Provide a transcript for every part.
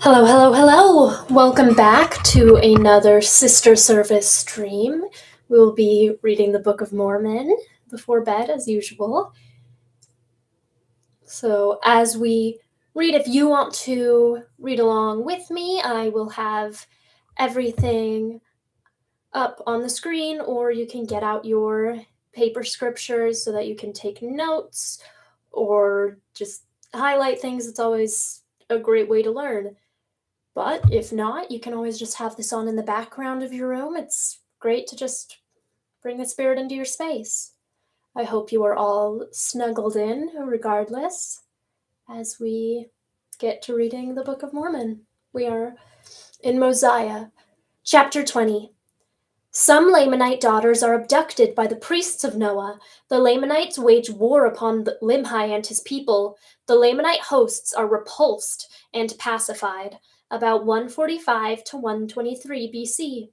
Hello, hello, hello. Welcome back to another sister service stream. We will be reading the Book of Mormon before bed as usual. So, as we read, if you want to read along with me, I will have everything up on the screen, or you can get out your paper scriptures so that you can take notes or just highlight things. It's always a great way to learn. But if not, you can always just have this on in the background of your room. It's great to just bring the spirit into your space. I hope you are all snuggled in, regardless, as we get to reading the Book of Mormon. We are in Mosiah, chapter 20. Some Lamanite daughters are abducted by the priests of Noah. The Lamanites wage war upon Limhi and his people. The Lamanite hosts are repulsed and pacified. About 145 to 123 BC.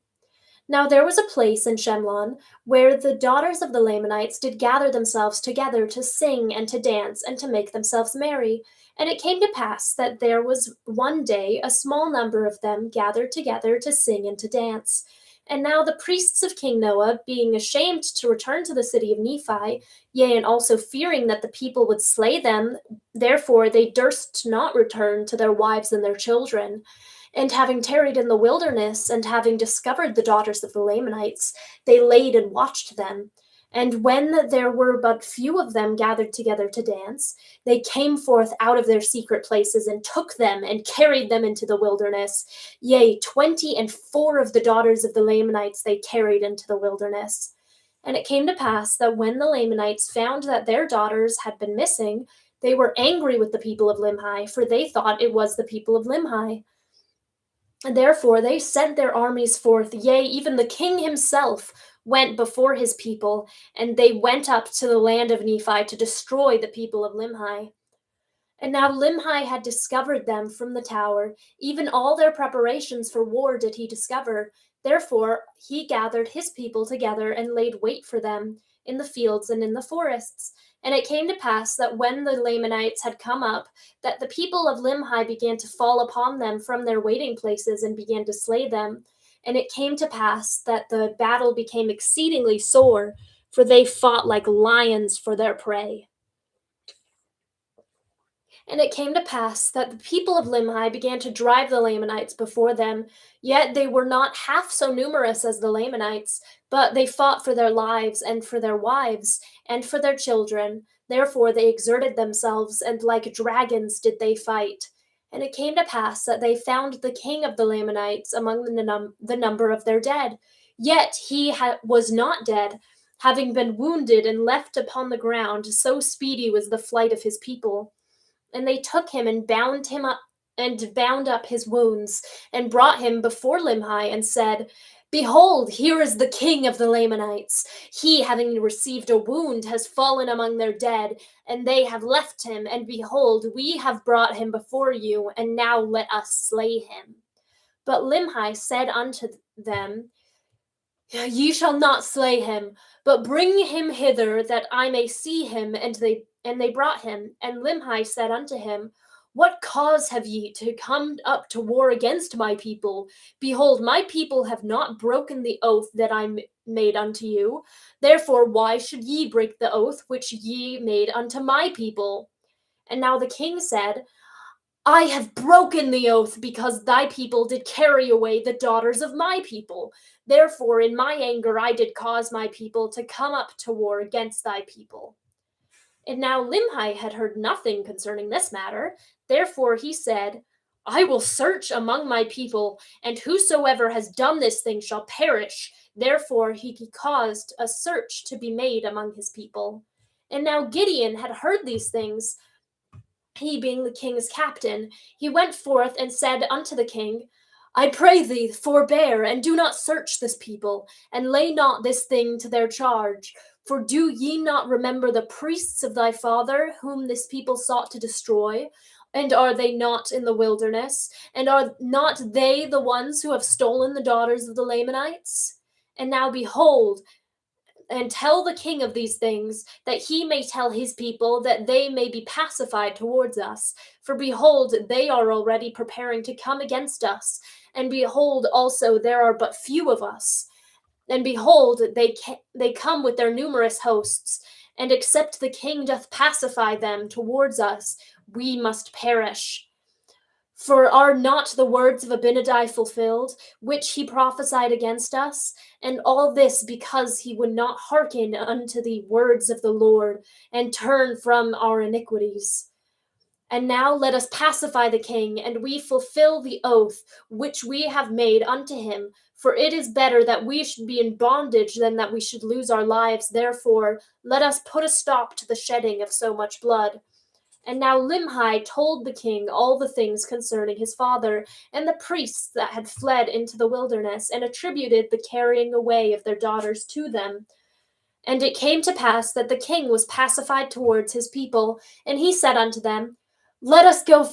Now there was a place in Shemlon where the daughters of the Lamanites did gather themselves together to sing and to dance and to make themselves merry. And it came to pass that there was one day a small number of them gathered together to sing and to dance. And now the priests of King Noah, being ashamed to return to the city of Nephi, yea, and also fearing that the people would slay them, therefore they durst not return to their wives and their children. And having tarried in the wilderness, and having discovered the daughters of the Lamanites, they laid and watched them. And when there were but few of them gathered together to dance, they came forth out of their secret places, and took them, and carried them into the wilderness. Yea, 24 of the daughters of the Lamanites they carried into the wilderness. And it came to pass that when the Lamanites found that their daughters had been missing, they were angry with the people of Limhi, for they thought it was the people of Limhi. And therefore they sent their armies forth, yea, even the king himself went before his people, and they went up to the land of Nephi to destroy the people of Limhi. And now Limhi had discovered them from the tower, even all their preparations for war did he discover. Therefore he gathered his people together and laid wait for them in the fields and in the forests. And it came to pass that when the Lamanites had come up, that the people of Limhi began to fall upon them from their waiting places and began to slay them. And it came to pass that the battle became exceedingly sore, for they fought like lions for their prey. And it came to pass that the people of Limhi began to drive the Lamanites before them, yet they were not half so numerous as the Lamanites, but they fought for their lives and for their wives and for their children. Therefore they exerted themselves, and like dragons did they fight. And it came to pass that they found the king of the Lamanites among the number of their dead. Yet he was not dead, having been wounded and left upon the ground, so speedy was the flight of his people. And they took him and bound him up and bound up his wounds, and brought him before Limhi, and said, Behold, here is the king of the Lamanites. He, having received a wound, has fallen among their dead, and they have left him. And behold, we have brought him before you, and now let us slay him. But Limhi said unto them, Ye shall not slay him, but bring him hither, that I may see him. And they brought him. And Limhi said unto him, What cause have ye to come up to war against my people? Behold, my people have not broken the oath that I made unto you. Therefore, why should ye break the oath which ye made unto my people? And now the king said, I have broken the oath because thy people did carry away the daughters of my people. Therefore, in my anger, I did cause my people to come up to war against thy people. And now Limhi had heard nothing concerning this matter. Therefore he said, I will search among my people, and whosoever has done this thing shall perish. Therefore he caused a search to be made among his people. And now Gideon had heard these things, he being the king's captain. He went forth and said unto the king, I pray thee, forbear, and do not search this people, and lay not this thing to their charge. For do ye not remember the priests of thy father, whom this people sought to destroy? And are they not in the wilderness? And are not they the ones who have stolen the daughters of the Lamanites? And now behold, and tell the king of these things, that he may tell his people, that they may be pacified towards us. For behold, they are already preparing to come against us. And behold, also there are but few of us. And behold, they come with their numerous hosts. And except the king doth pacify them towards us, we must perish. For are not the words of Abinadi fulfilled, which he prophesied against us? And all this because he would not hearken unto the words of the Lord, and turn from our iniquities. And now let us pacify the king, and we fulfill the oath which we have made unto him. For it is better that we should be in bondage than that we should lose our lives. Therefore, let us put a stop to the shedding of so much blood. And now Limhi told the king all the things concerning his father, and the priests that had fled into the wilderness, and attributed the carrying away of their daughters to them. And it came to pass that the king was pacified towards his people, and he said unto them, Let us go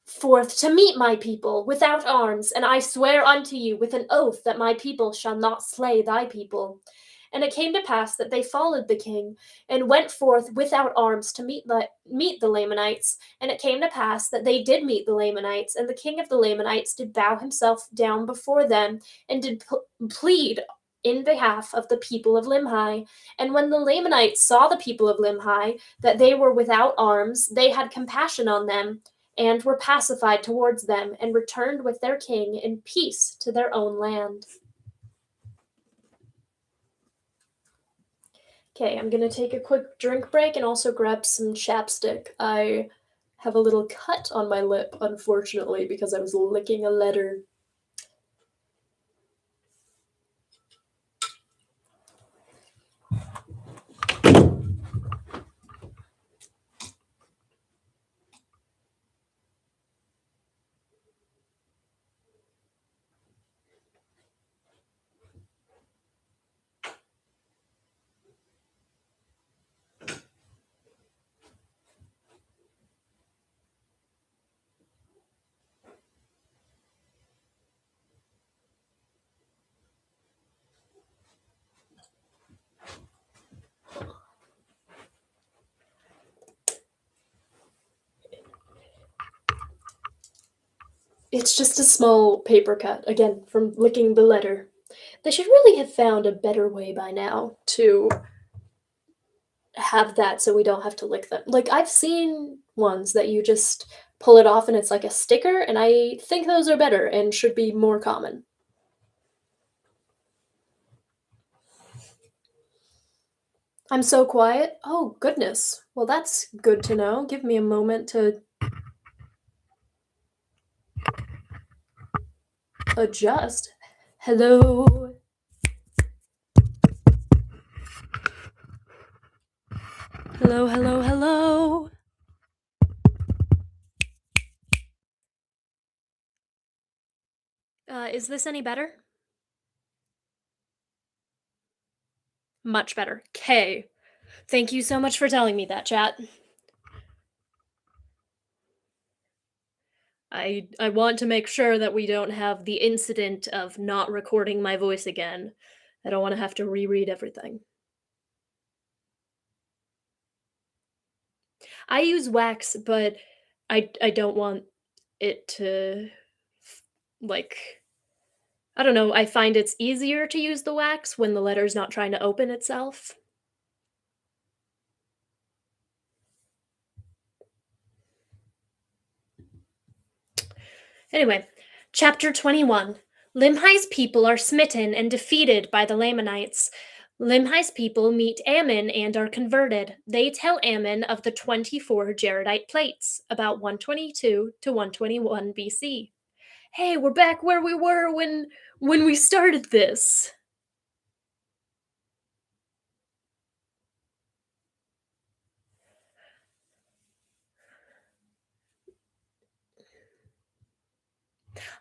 forth to meet my people without arms, and I swear unto you with an oath that my people shall not slay thy people. And it came to pass that they followed the king, and went forth without arms to meet the Lamanites. And it came to pass that they did meet the Lamanites, and the king of the Lamanites did bow himself down before them, and did plead in behalf of the people of Limhi. And when the Lamanites saw the people of Limhi, that they were without arms, they had compassion on them, and were pacified towards them, and returned with their king in peace to their own land. Okay, I'm gonna take a quick drink break and also grab some chapstick. I have a little cut on my lip, unfortunately, because I was licking a letter. It's just a small paper cut, again, from licking the letter. They should really have found a better way by now to have that so we don't have to lick them. Like, I've seen ones that you just pull it off and it's like a sticker, and I think those are better and should be more common. I'm so quiet. Oh, goodness. Well, that's good to know. Give me a moment to adjust. Hello. Hello, hello, hello. Is this any better? Much better. Okay. Thank you so much for telling me that, chat. I want to make sure that we don't have the incident of not recording my voice again. I don't want to have to reread everything. I use wax, but I don't want it to like I don't know, I find it's easier to use the wax when the letter's not trying to open itself. Anyway, chapter 21. Limhi's people are smitten and defeated by the Lamanites. Limhi's people meet Ammon and are converted. They tell Ammon of the 24 Jaredite plates, about 122 to 121 BC. Hey, we're back where we were when we started this.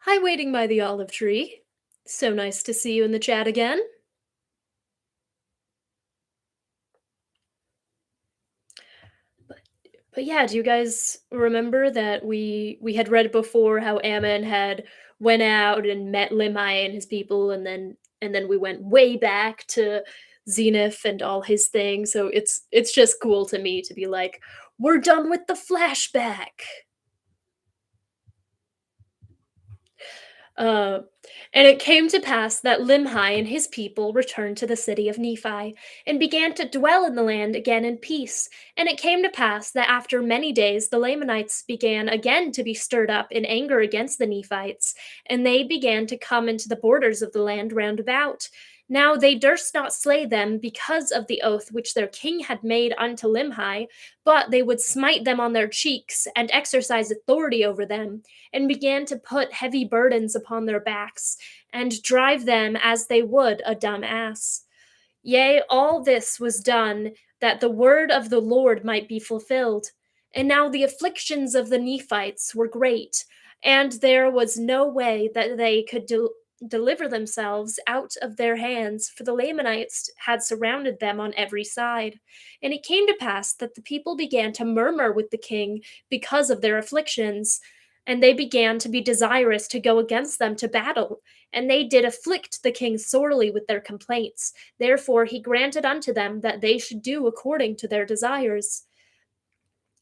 Hi, waiting by the olive tree. So nice to see you in the chat again. But yeah, do you guys remember that we had read before how Ammon had went out and met Limhi and his people, and then we went way back to zenith and all his things. So it's just cool to me to be like, we're done with the flashback. Uh, and it came to pass that Limhi and his people returned to the city of Nephi, and began to dwell in the land again in peace. And it came to pass that after many days the Lamanites began again to be stirred up in anger against the Nephites, and they began to come into the borders of the land round about. Now they durst not slay them because of the oath which their king had made unto Limhi, but they would smite them on their cheeks, and exercise authority over them, and began to put heavy burdens upon their backs, and drive them as they would a dumb ass. Yea, all this was done that the word of the Lord might be fulfilled. And now the afflictions of the Nephites were great, and there was no way that they could deliver themselves out of their hands, for the Lamanites had surrounded them on every side. And it came to pass that the people began to murmur with the king because of their afflictions, and they began to be desirous to go against them to battle. And they did afflict the king sorely with their complaints. Therefore he granted unto them that they should do according to their desires.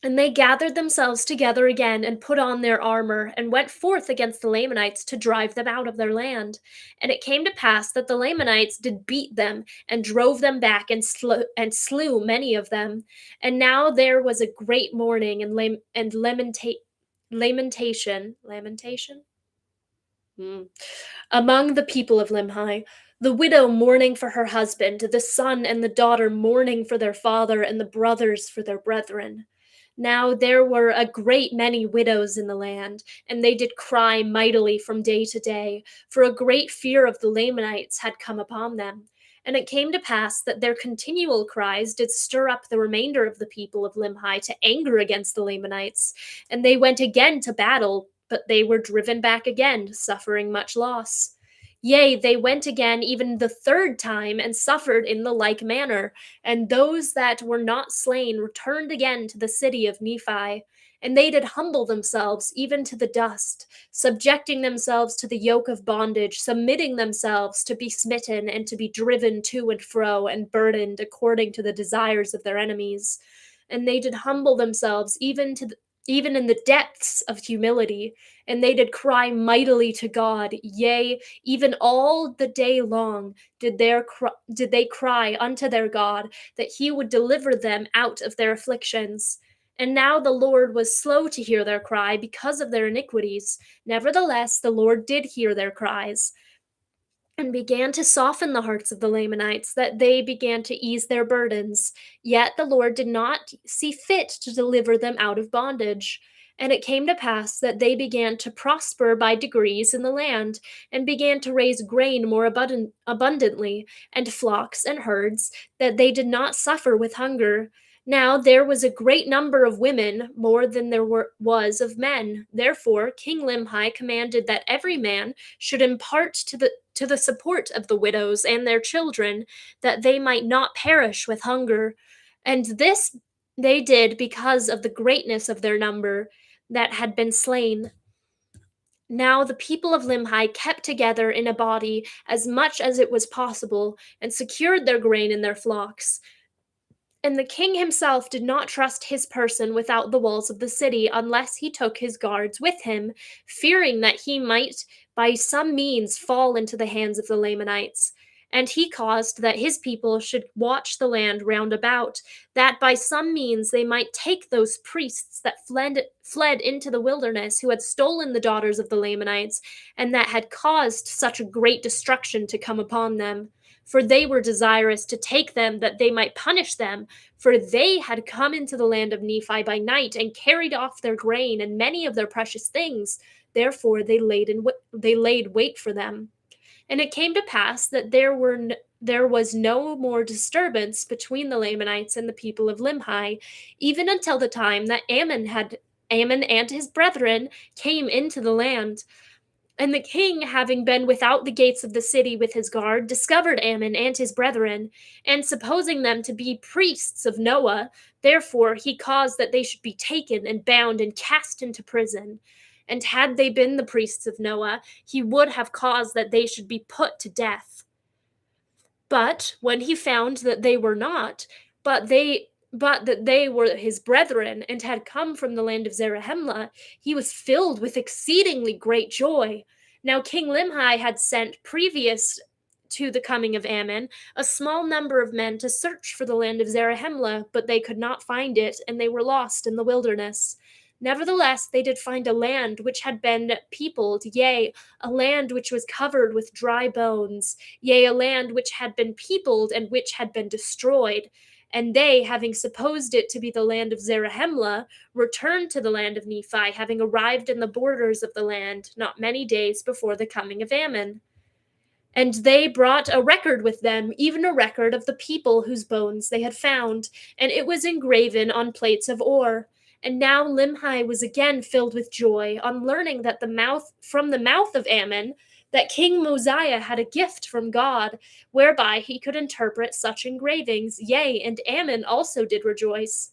And they gathered themselves together again, and put on their armor, and went forth against the Lamanites to drive them out of their land. And it came to pass that the Lamanites did beat them, and drove them back, and slew many of them. And now there was a great mourning and lamentation. Hmm. Among the people of Limhi, the widow mourning for her husband, the son and the daughter mourning for their father, and the brothers for their brethren. Now there were a great many widows in the land, and they did cry mightily from day to day, for a great fear of the Lamanites had come upon them. And it came to pass that their continual cries did stir up the remainder of the people of Limhi to anger against the Lamanites, and they went again to battle, but they were driven back again, suffering much loss. Yea, they went again even the third time, and suffered in the like manner. And those that were not slain returned again to the city of Nephi. And they did humble themselves even to the dust, subjecting themselves to the yoke of bondage, submitting themselves to be smitten, and to be driven to and fro, and burdened according to the desires of their enemies. And they did humble themselves even in the depths of humility, and they did cry mightily to God. Yea, even all the day long did they cry unto their God, that he would deliver them out of their afflictions. And now the Lord was slow to hear their cry because of their iniquities. Nevertheless, the Lord did hear their cries, and began to soften the hearts of the Lamanites, that they began to ease their burdens. Yet the Lord did not see fit to deliver them out of bondage. And it came to pass that they began to prosper by degrees in the land, and began to raise grain more abundantly, and flocks and herds, that they did not suffer with hunger. Now there was a great number of women, more than was of men. Therefore King Limhi commanded that every man should impart to the support of the widows and their children, that they might not perish with hunger. And this they did because of the greatness of their number that had been slain. Now the people of Limhi kept together in a body as much as it was possible, and secured their grain in their flocks. And the king himself did not trust his person without the walls of the city, unless he took his guards with him, fearing that he might by some means fall into the hands of the Lamanites. And he caused that his people should watch the land round about, that by some means they might take those priests that fled into the wilderness, who had stolen the daughters of the Lamanites, and that had caused such a great destruction to come upon them. For they were desirous to take them, that they might punish them, for they had come into the land of Nephi by night, and carried off their grain and many of their precious things. Therefore they laid wait for them. And it came to pass that there was no more disturbance between the Lamanites and the people of Limhi, even until the time that Ammon and his brethren came into the land. And the king, having been without the gates of the city with his guard, discovered Ammon and his brethren, and supposing them to be priests of Noah, therefore he caused that they should be taken and bound and cast into prison. And had they been the priests of Noah, he would have caused that they should be put to death. But when he found that they were not, but that they were his brethren and had come from the land of Zarahemla, he was filled with exceedingly great joy. Now King Limhi had sent previous to the coming of Ammon a small number of men to search for the land of Zarahemla, but they could not find it, and they were lost in the wilderness. Nevertheless, they did find a land which had been peopled, yea, a land which was covered with dry bones, yea, a land which had been peopled and which had been destroyed. And they, having supposed it to be the land of Zarahemla, returned to the land of Nephi, having arrived in the borders of the land not many days before the coming of Ammon. And they brought a record with them, even a record of the people whose bones they had found, and it was engraven on plates of ore. And now Limhi was again filled with joy on learning that from the mouth of Ammon that King Mosiah had a gift from God, whereby he could interpret such engravings. Yea, and Ammon also did rejoice.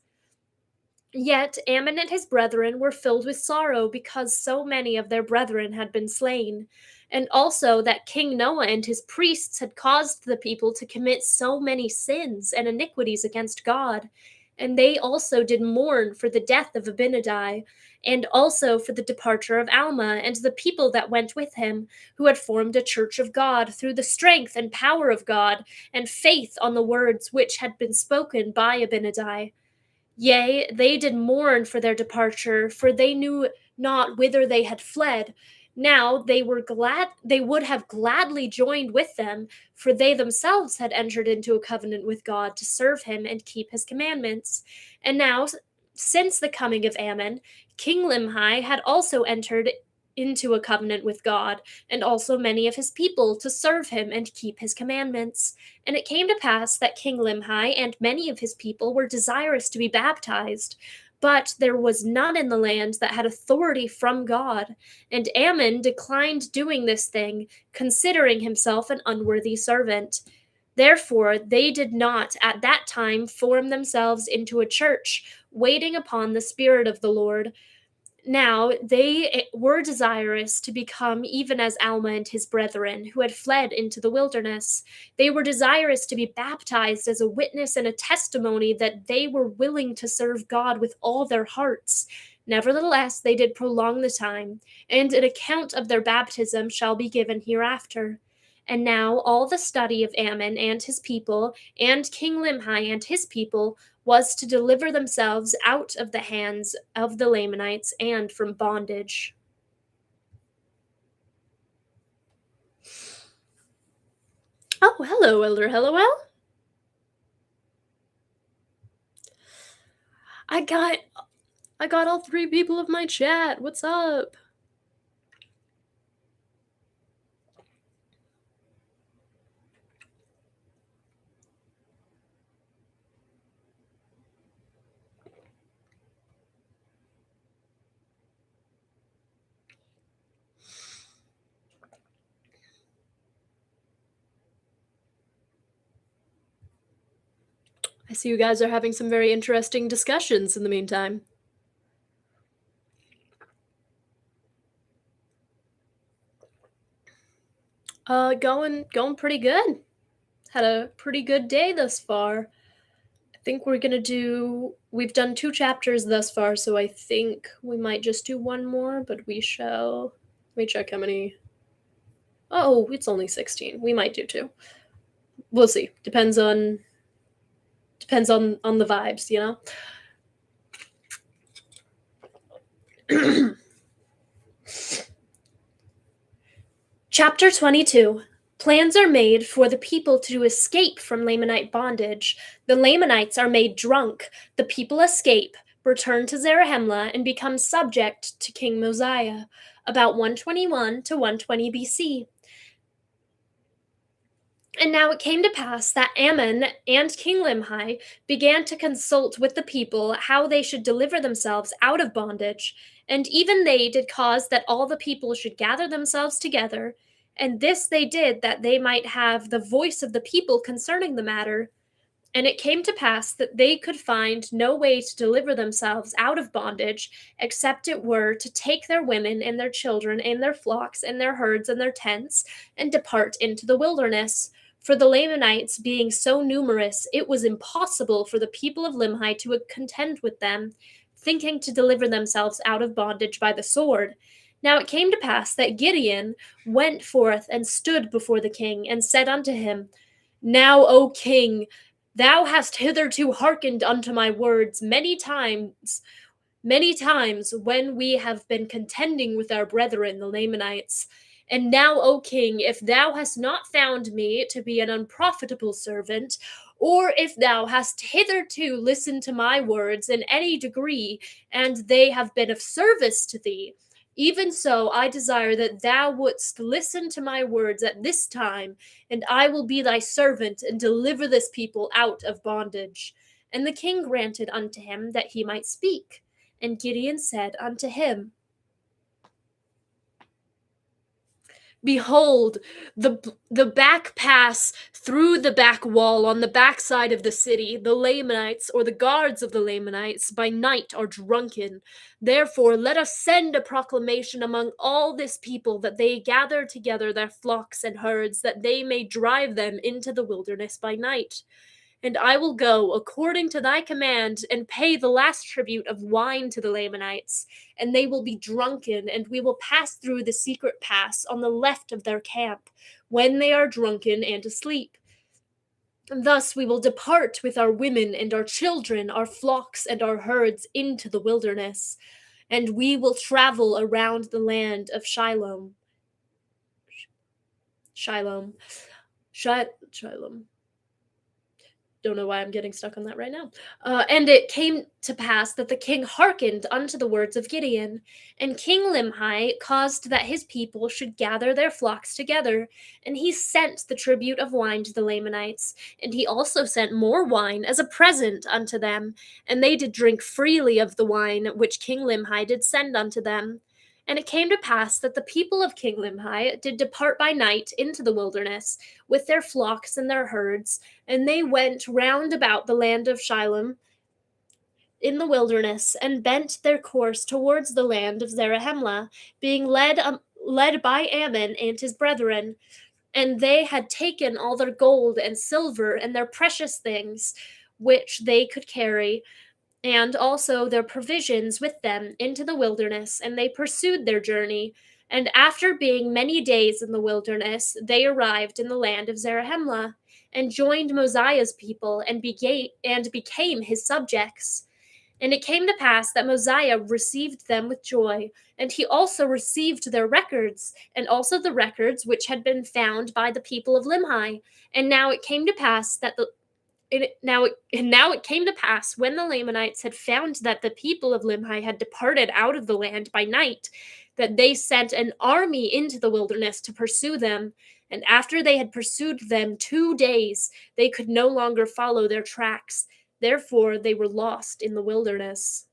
Yet Ammon and his brethren were filled with sorrow because so many of their brethren had been slain, and also that King Noah and his priests had caused the people to commit so many sins and iniquities against God. And they also did mourn for the death of Abinadi, and also for the departure of Alma and the people that went with him, who had formed a church of God through the strength and power of God, and faith on the words which had been spoken by Abinadi. Yea, they did mourn for their departure, for they knew not whither they had fled. Now they would have gladly joined with them, for they themselves had entered into a covenant with God to serve him and keep his commandments. And now, since the coming of Ammon, King Limhi had also entered into a covenant with God, and also many of his people, to serve him and keep his commandments. And it came to pass that King Limhi and many of his people were desirous to be baptized, but there was none in the land that had authority from God. And Ammon declined doing this thing, considering himself an unworthy servant. Therefore, they did not at that time form themselves into a church, waiting upon the Spirit of the Lord. Now they were desirous to become even as Alma and his brethren, who had fled into the wilderness. They were desirous to be baptized as a witness and a testimony that they were willing to serve God with all their hearts. Nevertheless, they did prolong the time, and an account of their baptism shall be given hereafter. And now all the study of Ammon and his people, and King Limhi and his people, was to deliver themselves out of the hands of the Lamanites and from bondage. Oh, hello, Elder Hellowell. I got all three people of my chat. What's up? I see you guys are having some very interesting discussions in the meantime. Going pretty good. Had a pretty good day thus far. I think we've done 2 chapters thus far, so I think we might just do one more, but let me check how many. Oh, it's only 16. We might do 2. We'll see. Depends on the vibes, you know? Chapter 22. Plans are made for the people to escape from Lamanite bondage. The Lamanites are made drunk. The people escape, return to Zarahemla, and become subject to King Mosiah. About 121 to 120 BC. And now it came to pass that Ammon and King Limhi began to consult with the people how they should deliver themselves out of bondage. And even they did cause that all the people should gather themselves together. And this they did that they might have the voice of the people concerning the matter. And it came to pass that they could find no way to deliver themselves out of bondage, except it were to take their women and their children and their flocks and their herds and their tents, and depart into the wilderness. For the Lamanites being so numerous, it was impossible for the people of Limhi to contend with them, thinking to deliver themselves out of bondage by the sword. Now it came to pass that Gideon went forth and stood before the king, and said unto him, Now, O king, thou hast hitherto hearkened unto my words many times when we have been contending with our brethren the Lamanites. And now, O king, if thou hast not found me to be an unprofitable servant, or if thou hast hitherto listened to my words in any degree, and they have been of service to thee, even so I desire that thou wouldst listen to my words at this time, and I will be thy servant, and deliver this people out of bondage. And the king granted unto him that he might speak. And Gideon said unto him, Behold, the back pass through the back wall on the back side of the city, the Lamanites, or the guards of the Lamanites, by night are drunken. Therefore let us send a proclamation among all this people, that they gather together their flocks and herds, that they may drive them into the wilderness by night. And I will go according to thy command, and pay the last tribute of wine to the Lamanites, and they will be drunken, and we will pass through the secret pass on the left of their camp, when they are drunken and asleep. And thus we will depart with our women and our children, our flocks and our herds into the wilderness, and we will travel around the land of Shiloh. Shiloh. Shiloh. Don't know why I'm getting stuck on that right now. And it came to pass that the king hearkened unto the words of Gideon, and King Limhi caused that his people should gather their flocks together, and he sent the tribute of wine to the Lamanites, and he also sent more wine as a present unto them, and they did drink freely of the wine which King Limhi did send unto them. And it came to pass that the people of King Limhi did depart by night into the wilderness with their flocks and their herds, and they went round about the land of Shiloh in the wilderness, and bent their course towards the land of Zarahemla, being led by Ammon and his brethren. And they had taken all their gold and silver and their precious things, which they could carry, and also their provisions with them into the wilderness, and they pursued their journey. And after being many days in the wilderness, they arrived in the land of Zarahemla, and joined Mosiah's people, and became his subjects. And it came to pass that Mosiah received them with joy, and he also received their records, and also the records which had been found by the people of Limhi. And now it came to pass that now it came to pass, when the Lamanites had found that the people of Limhi had departed out of the land by night, that they sent an army into the wilderness to pursue them. And after they had pursued them 2 days, they could no longer follow their tracks. Therefore they were lost in the wilderness.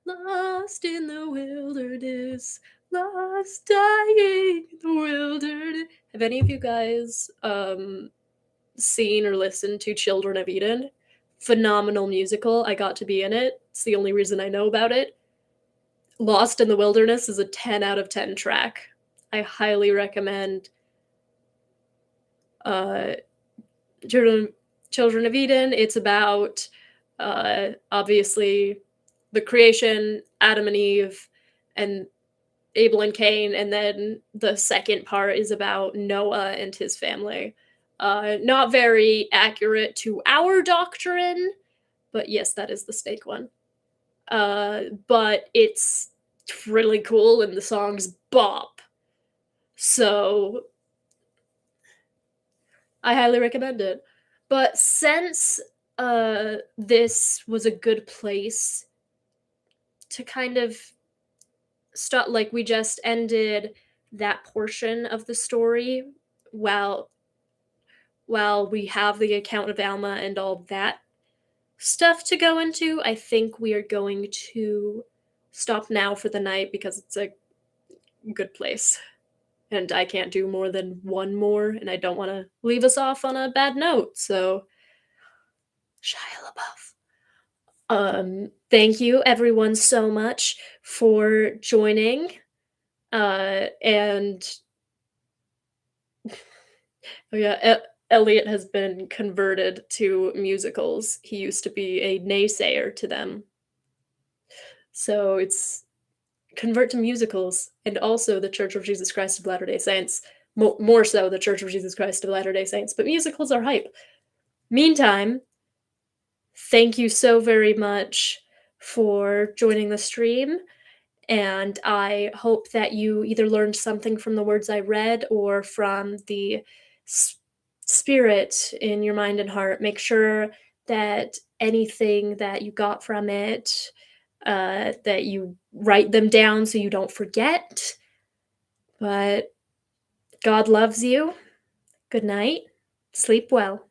Lost in the wilderness, lost dying in the wilderness. Have any of you guys seen or listened to Children of Eden? Phenomenal musical. I got to be in it. It's the only reason I know about it. Lost in the Wilderness is a 10 out of 10 track. I highly recommend Children of Eden. It's about obviously the creation, Adam and Eve, and Abel and Cain, and then the second part is about Noah and his family. Not very accurate to our doctrine, but yes, that is the steak one. But it's really cool, and the songs bop. So I highly recommend it. But since this was a good place to kind of start, like, we just ended that portion of the story while we have the account of Alma and all that stuff to go into, I think we are going to stop now for the night, because it's a good place. And I can't do more than one more, and I don't want to leave us off on a bad note, so Shia LaBeouf. Thank you everyone so much for joining. And Oh, yeah, Elliot has been converted to musicals. He used to be a naysayer to them. So it's convert to musicals and also the Church of Jesus Christ of Latter-day Saints. More so the Church of Jesus Christ of Latter-day Saints, but musicals are hype. Meantime, thank you so very much for joining the stream, and I hope that you either learned something from the words I read or from the s- spirit in your mind and heart. Make sure that anything that you got from it, that you write them down so you don't forget. But God loves you. Good night. Sleep well.